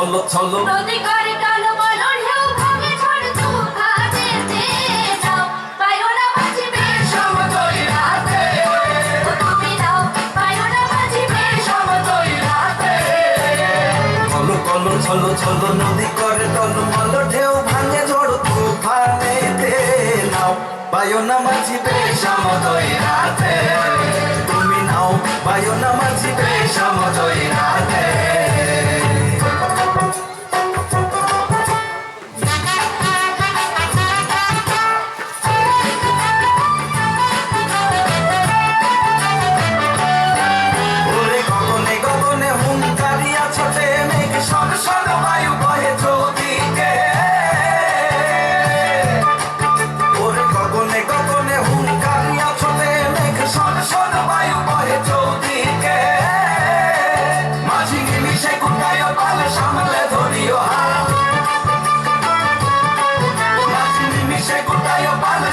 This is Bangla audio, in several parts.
ছলো ছলো নদী করে টলমল ঢেউ ভাঙে ঝড় তুফানেতে নাও পায়ো না বাঁচিবে সমতল রাতে ও তুমি নাও পায়ো না বাঁচিবে সমতল রাতে কলো কলো ছলো ছলো নদী করে টলমল ঢেউ ভাঙে ঝড় তুফানেতে নাও পায়ো না বাঁচিবে সমতল রাতে তুমি নাও পায়ো না বাঁচিবে সমতল রাতে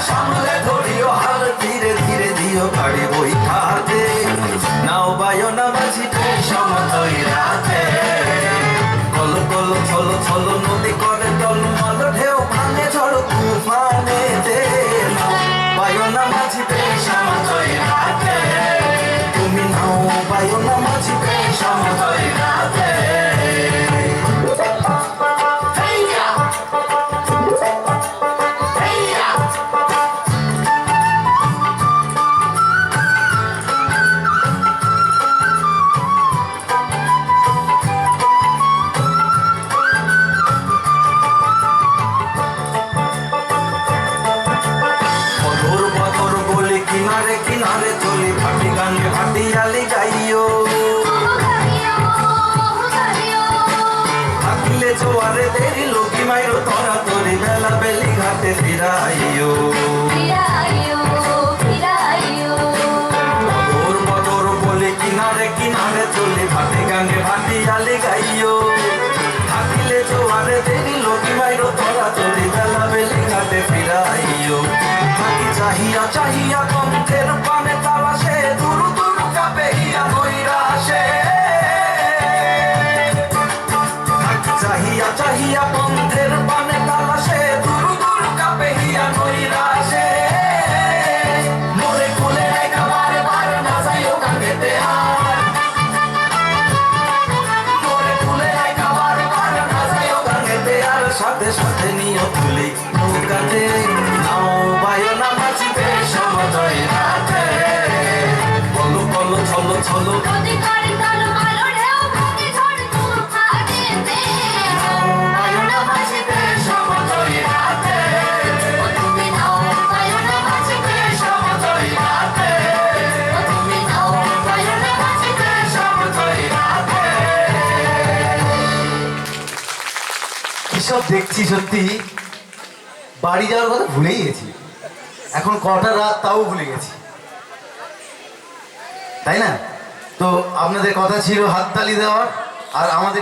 সামলে ধরিও হাল ধীরে ধীরে দিও গাড়ি বই খাতে নাও বায়ো না বাঁচিবে সমতল রাতে কলো কলো ছলো ছলো নদী করে টলমল ঢেউ ভাঙে ঝড় তুফানেতে নাও বায়ো না বাঁচিবে সমতল রাতে তুমি নাও বায়ো না বাঁচিবে সমতল রাতে কিনারে কিনারে চলি ভাটি গাঙ্গে ভাটিয়ালি গাইও থাকিলে জোয়ারে দেরি লোকি মাইরো তোরা তোরি বেলা বেলি ঘাটে ফিরাইও বদর বদর বলি কিনারে কিনারে চলি ভাটি গাঙ্গে ভাটিয়ালি গাইও থাকিলে জোয়ারে দেরি লোকি মাইরো তোরা তোরি বেলা বেলি ঘাটে ফিরাইও থাকি চাহিয়া চাহিয়া কণ্ঠের পানে তালাশে দুরু দুরু কাপে হিয়া নৈরাশে থাকি চাহিয়া চাহিয়া কণ্ঠের পানে তালাশে দুরু দুরু কাপে হিয়া নৈরাশে মোরে খুলে রেখা বারে বারে না যাইও কাকেতে আর মোরে খুলে রেখা বারে বারে না যাইও কাকেতে আর সাথে সাথে নিয়ে তুলি নৌকাতে নাও বায়ো না বাঁচিবে সমতল রাতে কলো কলো ছলো ছলো নদী করে টলমল ঢেউ ভাঙে ঝড় তুফানেতে নাও পায়ো না বাঁচিবে সমতল রাতে ও তুমি নাও পায়ো না বাঁচিবে সমতল রাতে ও তুমি নাও পায়ো না বাঁচিবে সমতল রাতে এসব দেখছি সত্যি বাড়ি যাওয়ার কথা ভুলেই গেছি এখন কটা রাত তাও ভুলে গেছি তাই না তো আপনাদের কথা ছিল হাততালি দেওয়ার আর আমাদের